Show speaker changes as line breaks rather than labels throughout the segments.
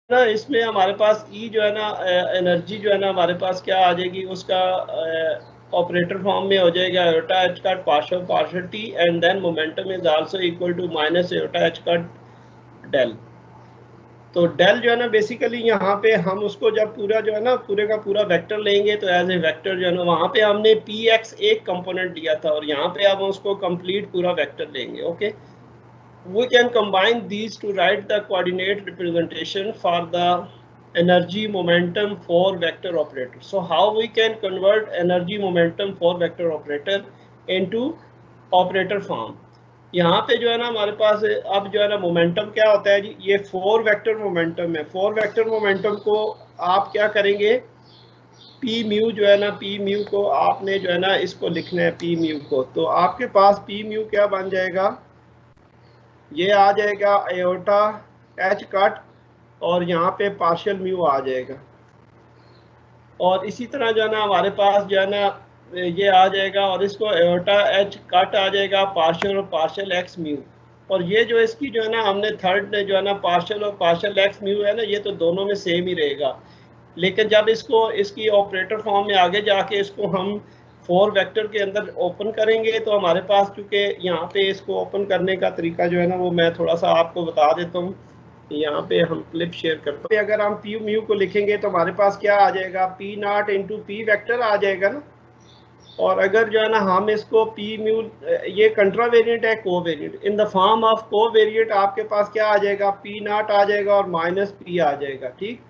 ना इसमें हमारे पास ई जो है ना एनर्जी जो है ना हमारे पास क्या आ जाएगी, उसका ऑपरेटर फॉर्म में हो जाएगा iota h cut partial t and then momentum is also equal to minus iota h cut del. तो डेल जो है ना बेसिकली यहाँ पे हम उसको जब पूरा जो है ना पूरे का पूरा वेक्टर लेंगे तो एज ए वेक्टर जो है ना वहाँ पे हमने पी एक्स एक कंपोनेंट लिया था और यहाँ पे अब उसको कंप्लीट पूरा वेक्टर लेंगे। Okay, we can combine these to write the coordinate representation for the energy momentum for vector operator. So how we can convert energy momentum for vector operator into operator form? यहाँ पे जो है ना हमारे पास अब जो है ना मोमेंटम क्या होता है जी, ये 4 वेक्टर मोमेंटम है। 4 वेक्टर मोमेंटम को आप क्या करेंगे, पी म्यू जो है ना, पी म्यू को आपने जो है ना इसको लिखना है पी म्यू को। तो आपके पास पी म्यू क्या बन जाएगा, ये आ जाएगा एयोटा एच कट और यहाँ पे पार्शियल म्यू आ जाएगा। और इसी तरह जो है ना हमारे पास जो है ना ये आ जाएगा और इसको एयोटा एच कट आ जाएगा पार्शियल और पार्शियल एक्स म्यू। और ये जो इसकी जो है ना हमने थर्ड जो है ना पार्शियल और पार्शियल एक्स म्यू है ना, ये तो दोनों में सेम ही रहेगा। लेकिन जब इसको इसकी ऑपरेटर फॉर्म में आगे जाके इसको हम 4 वेक्टर के अंदर ओपन करेंगे तो हमारे पास, चूंकि यहाँ पे इसको ओपन करने का तरीका जो है ना वो मैं थोड़ा सा आपको बता देता हूँ। यहाँ पे हम क्लिप शेयर करते हैं। अगर हम पी म्यू को लिखेंगे तो हमारे पास क्या आ जाएगा, P not into P vector आ जाएगा ना। और अगर जो है ना हम इसको पी म्यू, ये कंट्रा वेरिएंट है को variant, in the form of को वेरिएंट आपके पास क्या आ जाएगा, पी नॉट आ जाएगा और माइनस पी आ जाएगा। ठीक,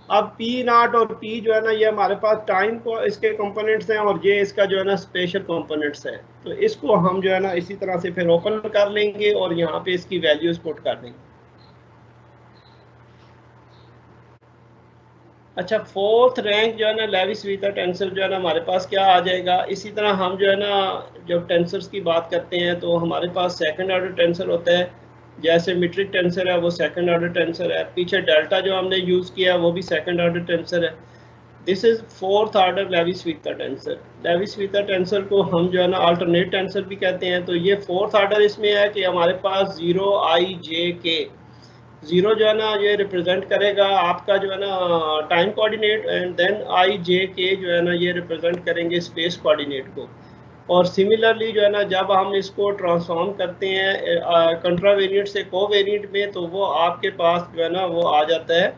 अब पी नॉट और पी जो है ना ये हमारे पास टाइम को इसके कंपोनेंट्स हैं और ये इसका जो है ना स्पेशल कंपोनेंट्स है। तो इसको हम जो है ना इसी तरह से फिर ओपन कर लेंगे और यहाँ पे इसकी वैल्यूज पुट कर देंगे। अच्छा, फोर्थ रैंक जो है ना लेविस विता टेंसर जो है ना हमारे पास क्या आ जाएगा। इसी तरह हम जो है ना जब टेंसर्स की बात करते हैं तो हमारे पास सेकंड ऑर्डर टेंसर होता है, जैसे मीट्रिक टेंसर है वो सेकंड ऑर्डर टेंसर है। पीछे डेल्टा जो हमने यूज़ किया है वो भी सेकंड ऑर्डर टेंसर है। This is fourth order Levi Civita tensor. Levi Civita tensor को हम जो है ना अल्टरनेट टेंसर भी कहते हैं। तो ये फोर्थ ऑर्डर इसमें है कि हमारे पास 0 i j k, 0 जो है ना ये रिप्रेजेंट करेगा आपका जो है ना time coordinate and then I J K जो है ना ये रिप्रेजेंट करेंगे स्पेस कोऑर्डिनेट को। और सिमिलरली जो है ना जब हम इसको ट्रांसफॉर्म करते हैं कंट्रा वेरिएंट से को वेरिएंट में तो वो आपके पास जो है ना वो आ जाता है,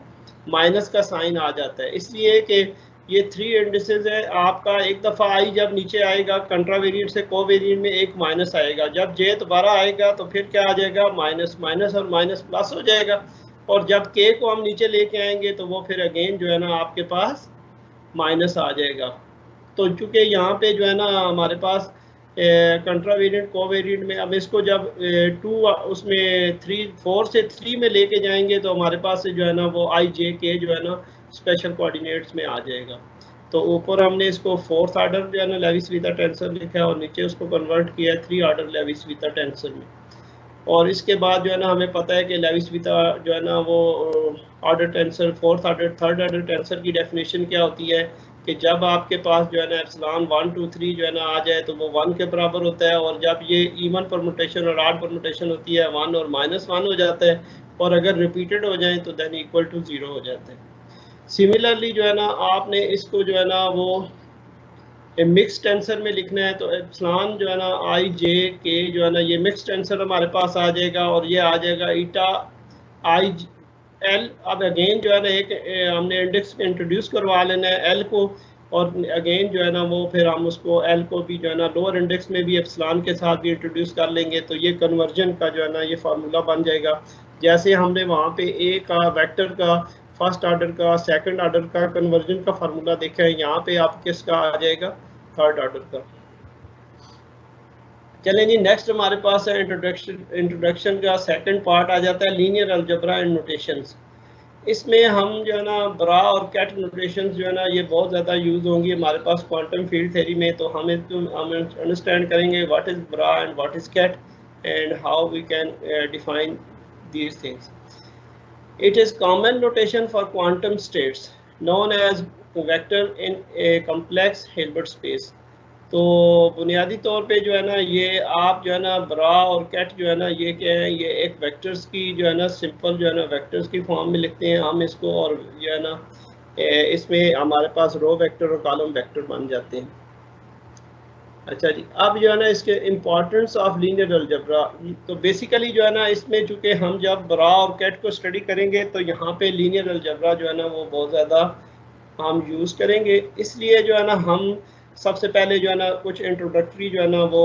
माइनस का साइन आ जाता है। इसलिए कि ये 3 इंडिसेस है आपका, एक दफ़ा आई जब नीचे आएगा कंट्रा वेरिएंट से को वेरिएंट में एक माइनस आएगा, जब जे दोबारा आएगा तो फिर क्या आ जाएगा, माइनस माइनस और माइनस प्लस हो जाएगा। और जब के को हम नीचे लेके आएंगे तो वो फिर अगेन जो है ना आपके पास माइनस आ जाएगा। तो चूंकि यहाँ पे जो है ना हमारे पास कंट्रा वेरिएंट को वेरिएंट में अब इसको जब 2 उसमें 4 से 3 में लेके जाएंगे तो हमारे पास जो है ना वो आई जे के जो है ना स्पेशल कोऑर्डिनेट्स में आ जाएगा। तो ऊपर हमने इसको फोर्थ ऑर्डर जो है ना लेविस विता टेंसर लिखा है और नीचे उसको कन्वर्ट किया है 3 ऑर्डर लेविस विता टेंसर में। और इसके बाद जो है ना हमें पता है कि लेविस विता जो है ना वो order tensor, fourth order, third order tensor की डेफिनेशन क्या होती है कि जब आपके पास जो है ना एप्सिलॉन 1 2 3 जो है ना आ जाए तो वो 1 के बराबर होता है। और जब ये इवन परमुटेशन और ऑड परमुटेशन होती है 1 और -1 हो जाता है। और अगर रिपीटेड हो जाए तो देन इक्वल टू 0 हो जाता है। सिमिलरली जो है ना आपने इसको जो है ना वो मिक्स टेंसर में लिखना है तो एप्सिलॉन जो है ना आई जे के जो है ना ये मिक्स टेंसर हमारे पास आ जाएगा और ये आ जाएगा ईटा आई एल। अब अगेन जो है ना एक हमने इंडेक्स में इंट्रोड्यूस करवा लेना है एल को और अगेन जो है ना वो फिर हम उसको एल को भी जो है ना लोअर इंडेक्स में भी एप्सिलॉन के साथ भी इंट्रोड्यूस कर लेंगे। तो ये कन्वर्जन का जो है ना ये फार्मूला बन जाएगा। जैसे हमने वहाँ पे ए का वेक्टर का फर्स्ट ऑर्डर का सेकंड ऑर्डर का कन्वर्जन का फार्मूला देखा है, यहाँ पे आप किसका आ जाएगा, थर्ड ऑर्डर का। चलें जी, नेक्स्ट हमारे पास है इंट्रोडक्शन का सेकंड पार्ट आ जाता है लीनियर अलजेब्रा एंड नोटेशंस। इसमें हम जो है ना ब्रा और कैट नोटेशंस जो है ना ये बहुत ज़्यादा यूज़ होंगी हमारे पास क्वांटम फील्ड थ्योरी में। तो हम अंडरस्टैंड करेंगे what is bra and what is ket and how we can define these things. It is common notation for quantum states known as vector in a complex Hilbert space. तो बुनियादी तौर पे जो है ना ये आप जो है ना ब्रा और कैट जो है ना ये क्या है, ये एक वेक्टर्स की जो है ना सिंपल जो है ना वेक्टर्स की फॉर्म में लिखते हैं हम इसको, और जो है ना इसमें हमारे पास रो वेक्टर और कॉलम वेक्टर बन जाते हैं। अच्छा जी, अब जो है ना इसके इम्पोर्टेंस ऑफ लीनियर अलजेब्रा, तो बेसिकली जो है ना इसमें चूंकि हम जब ब्रा और कैट को स्टडी करेंगे तो यहाँ पे लीनियर अलजेब्रा जो है ना वो बहुत ज़्यादा हम यूज़ करेंगे। इसलिए जो है ना हम सबसे पहले जो है ना कुछ इंट्रोडक्टरी जो है ना वो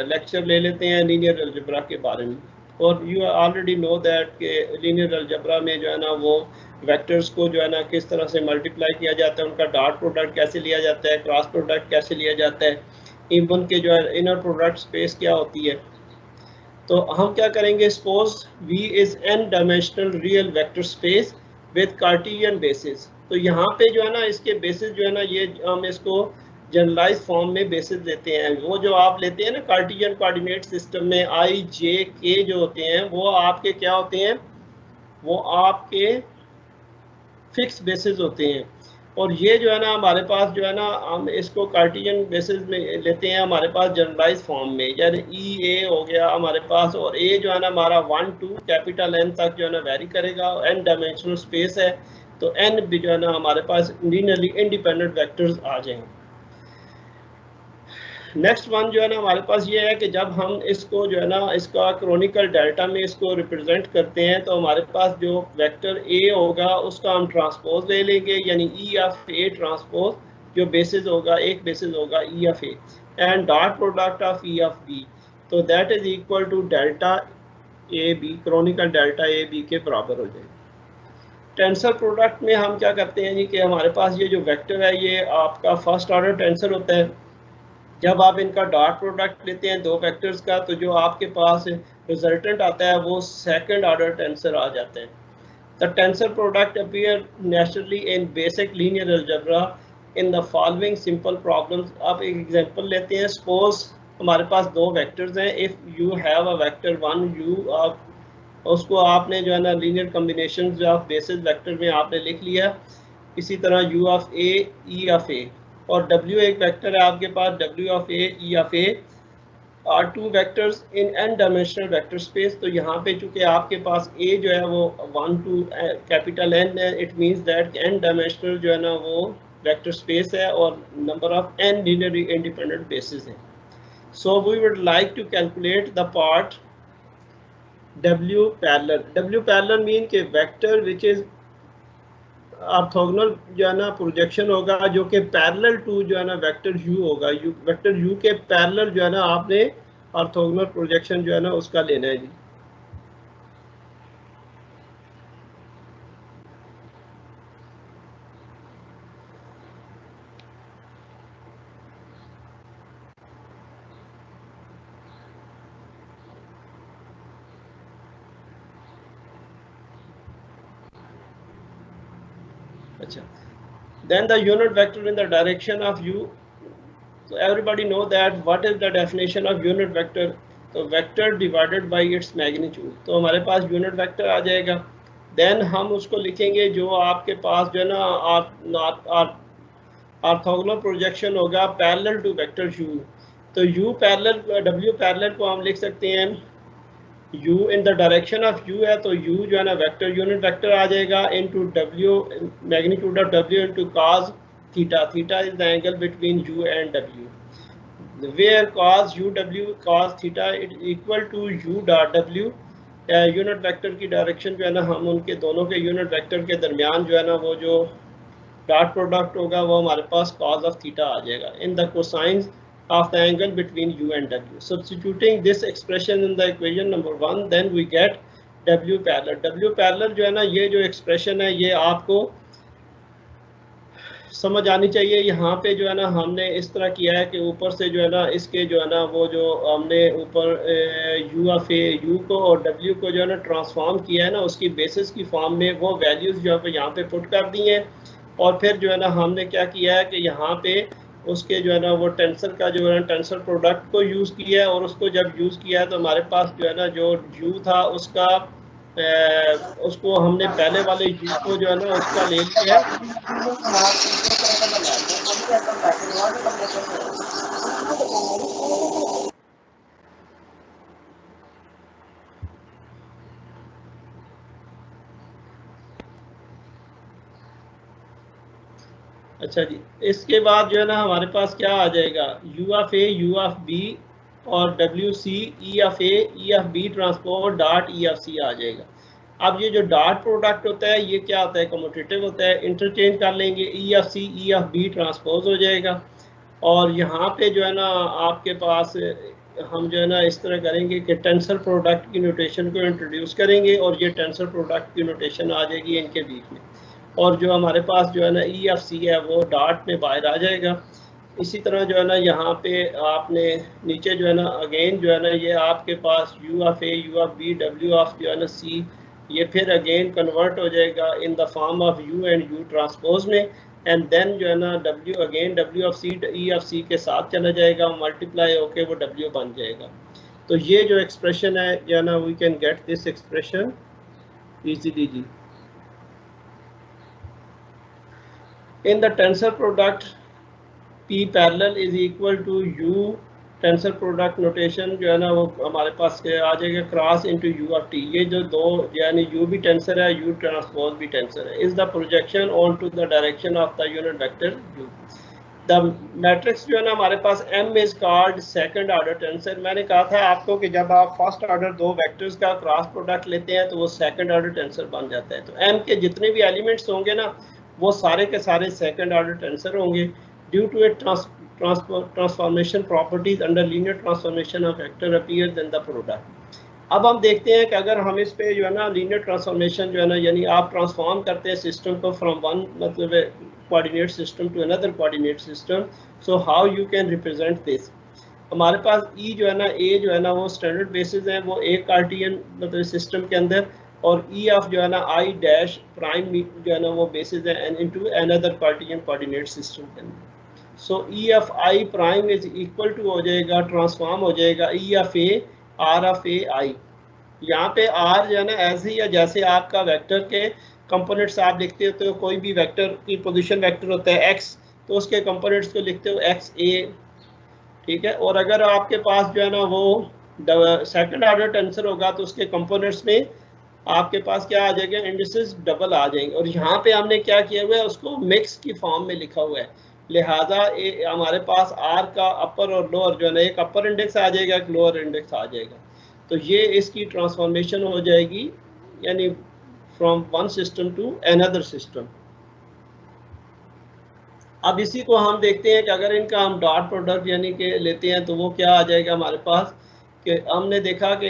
लेक्चर ले लेते हैं लीनियर अलजेब्रा के बारे में। और यू ऑलरेडी नो दैट कि लीनियर अलजेब्रा में जो है ना वो वेक्टर्स को जो है ना किस तरह से मल्टीप्लाई किया जाता है, उनका डॉट प्रोडक्ट कैसे लिया जाता है, क्रॉस प्रोडक्ट कैसे लिया जाता है, इवन के जो है इनर प्रोडक्ट स्पेस क्या होती है। तो हम क्या करेंगे, suppose V is n dimensional real vector space with Cartesian basis. तो यहाँ पे जो है ना इसके बेसिस जो है ना ये हम इसको जनरलाइज फॉर्म में बेसिस लेते हैं। वो जो आप लेते हैं ना कार्टेशियन कोऑर्डिनेट सिस्टम में I, J, K जो होते हैं वो आपके क्या होते हैं, वो आपके फिक्स बेसिस होते हैं। और ये जो है ना हमारे पास जो है ना हम इसको कार्टेशियन बेसिस में लेते हैं हमारे पास जनरलाइज फॉर्म में, यानी ई ए हो गया हमारे पास, और ए जो है ना हमारा 1 to कैपिटल एन तक जो है ना वेरी करेगा, एन डायमेंशनल स्पेस है तो एन भी जो है ना हमारे पास लीनियरली इंडिपेंडेंट वेक्टर्स आ जाएंगे। नेक्स्ट वन जो है ना हमारे पास ये है कि जब हम इसको जो है ना इसका क्रोनिकल डेल्टा में इसको रिप्रेजेंट करते हैं तो हमारे पास जो वेक्टर ए होगा उसका हम ट्रांसपोज ले लेंगे, यानी ई ऑफ ए ट्रांसपोज जो बेसिस होगा, एक बेसिस होगा E of A and dot product of E of B, तो that is equal to delta A B, Kronecker delta A B के बराबर हो जाएगा। टेंसर प्रोडक्ट में हम क्या करते हैं जी कि हमारे पास ये जो वेक्टर है ये आपका फर्स्ट ऑर्डर टेंसर होता है। जब आप इनका डॉट प्रोडक्ट लेते हैं दो वेक्टर्स का तो जो आपके पास रिजल्टेंट आता है वो सेकंड ऑर्डर टेंसर आ जाते हैं। The tensor product appear naturally in basic linear algebra in the following simple problems. आप एक एग्जांपल लेते हैं, सपोज हमारे पास दो वेक्टर्स हैं, if you have a vector 1 u, आप उसको आपने जो है ना linear combination of basis vector में आपने लिख लिया, इसी तरह u of a, e of a, और W एक वेक्टर है आपके पास, W of A, E of A are two vectors in n dimensional vector space. तो यहाँ पे चूंकि आपके पास A जो है वो 1 to कैपिटल N है, it means that n dimensional जो है ना वो वेक्टर स्पेस है और number of n linearly independent basis हैं। So we would like to calculate the part W parallel. W parallel mean के वेक्टर विच इज ऑर्थोगोनल जो है ना प्रोजेक्शन होगा जो कि पैरेलल टू जो है ना वेक्टर u होगा, वेक्टर u के पैरेलल जो है ना आपने ऑर्थोगोनल प्रोजेक्शन जो है ना उसका लेना है जी। अच्छा, then the unit vector in the direction of u, so everybody know that what is the definition of unit vector, तो vector divided by its magnitude। तो हमारे पास unit vector आ जाएगा, then हम उसको लिखेंगे जो आपके पास जो है ना ऑर्थोगोनल प्रोजेक्शन होगा पैरेलल टू वेक्टर u। तो u पैरेलल, w पैरेलल को हम लिख सकते हैं u in the direction of u है तो u जो है ना वेक्टर यूनिट वेक्टर आ जाएगा into w magnitude of w into cos theta, theta is the angle between u and w, where cos u w cos theta it equal to u dot w। Unit vector की direction जो है ना हम उनके दोनों के unit vector के दरमियान जो है ना वो जो डॉट प्रोडक्ट होगा वो हमारे पास cos ऑफ थीटा आ जाएगा in the cosines of the angle between u and w. Substituting this expression in the equation number 1, then we get w parallel। w parallel जो है ना ये जो एक्सप्रेशन है ये आपको समझ आनी चाहिए। यहाँ पे जो है ना हमने इस तरह किया है कि ऊपर से जो है ना इसके जो है ना वो जो हमने ऊपर u ऑफ a, u को और w को जो है ना ट्रांसफॉर्म किया है ना उसकी बेसिस की फॉर्म में वो वैल्यूज जो है यहाँ पे पुट कर दी हैं, और फिर जो है ना हमने क्या किया है कि यहाँ पे उसके जो है ना वो टेंसर का जो है ना टेंसर प्रोडक्ट को यूज़ किया है, और उसको जब यूज़ किया है तो हमारे पास जो है ना जो u था उसका उसको हमने पहले वाले u को जो है ना उसका ले लिया अच्छा जी, इसके बाद जो है ना हमारे पास क्या आ जाएगा, U of A, U of B और W C, E of A, E of B transpose dot E of C आ जाएगा। अब ये जो डॉट प्रोडक्ट होता है ये क्या होता है, कम्यूटेटिव होता है, इंटरचेंज कर लेंगे, E of C E of B transpose हो जाएगा। और यहाँ पे जो है ना आपके पास हम जो है ना इस तरह करेंगे कि टेंसर प्रोडक्ट की नोटेशन को इंट्रोड्यूस करेंगे और ये टेंसर प्रोडक्ट की नोटेशन आ जाएगी इनके बीच में, और जो हमारे पास जो है ना ई एफ सी है वो डॉट में बाहर आ जाएगा। इसी तरह जो है ना यहाँ पे आपने नीचे जो है ना अगेन जो है ना ये आपके पास U of A, U of B, W of जो है ना सी, ये फिर अगेन कन्वर्ट हो जाएगा in the form of U and U transpose में, एंड देन जो है ना W again W of C E of C के साथ चला जाएगा, मल्टीप्लाई होके वो डब्ल्यू बन जाएगा। तो ये जो एक्सप्रेशन है जो है ना we can get this expression easily जी। In the tensor product P parallel is equal to U tensor product notation जो है ना वो हमारे पास आ जाएगा cross into u of T. ये जो दो यानी U भी टेंसर है, U ट्रांसपोज भी टेंसर है, is the projection onto the direction of the unit vector U। The matrix जो है ना हमारे पास M is called second order tensor. मैंने कहा था आपको कि जब आप फर्स्ट ऑर्डर दो वेक्टर्स का क्रॉस प्रोडक्ट लेते हैं तो वो सेकंड ऑर्डर टेंसर बन जाता है। तो M के जितने भी एलिमेंट्स होंगे ना वो सारे के सारे सेकंड ऑर्डर टेंसर होंगे due to it transformation properties under linear transformation of vector appear then the product. अब हम देखते हैं कि अगर हम इस पे जो है ना लीनियर ट्रांसफॉर्मेशन जो है ना यानी आप ट्रांसफॉर्म करते हैं सिस्टम को फ्रॉम वन मतलब coordinate system to another coordinate system, so how you can represent this. हमारे पास ई जो है ना ए जो है ना वो स्टैंडर्ड बेसिस है, वो एक कार्टियन मतलब सिस्टम के अंदर, और ई ऑफ जो है ना आई डैश प्राइम जो है ना वो बेसिस है an into another Cartesian coordinate system के अंदर। So E of I prime is equal to हो जाएगा, ट्रांसफॉर्म हो जाएगा E of A R of A I. यहाँ पे आर जो है ना ऐसे ही है जैसे आपका वेक्टर के कंपोनेंट्स आप लिखते हो, तो कोई भी वेक्टर की पोजीशन वेक्टर होता है एक्स, तो उसके कंपोनेंट्स को लिखते हो एक्स ए, ठीक है। और अगर आपके पास जो है ना वो सेकंड ऑर्डर टेंसर होगा तो उसके कंपोनेंट्स में आपके पास क्या आ जाएगा, इंडिसेस डबल आ जाएंगे। और यहाँ पे हमने क्या किया हुआ है, उसको मिक्स की फॉर्म में लिखा हुआ है, लिहाजा हमारे पास आर का अपर और लोअर जो है ना एक अपर इंडेक्स आ जाएगा, एक लोअर इंडेक्स आ जाएगा। तो ये इसकी ट्रांसफॉर्मेशन हो जाएगी यानी from one system to another system. अब इसी को हम देखते हैं कि अगर इनका हम डॉट प्रोडक्ट यानी कि लेते हैं तो वो क्या आ जाएगा हमारे पास, कि हमने देखा कि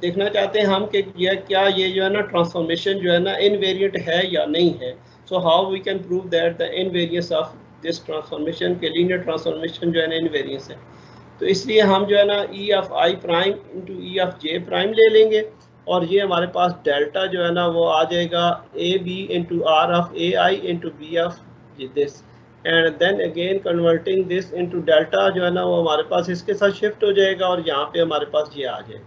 देखना चाहते हैं हम कि ये क्या ये जो है ना ट्रांसफॉर्मेशन जो है ना इनवेरिएंट है या नहीं है। So how we can prove that the invariance of this transformation के लीनियर ट्रांसफॉर्मेशन जो है ना इनवेरियंस है। तो इसलिए हम जो है ना ई of I prime into E of J prime ले लेंगे, और ये हमारे पास डेल्टा जो है ना वो आ जाएगा A B into R of A I into B of this, and then again converting this into delta जो है ना वो हमारे पास इसके साथ शिफ्ट हो जाएगा, और यहाँ पे हमारे पास ये आ जाएगा।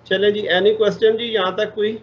चले जी, एनी क्वेश्चन जी यहाँ तक कोई?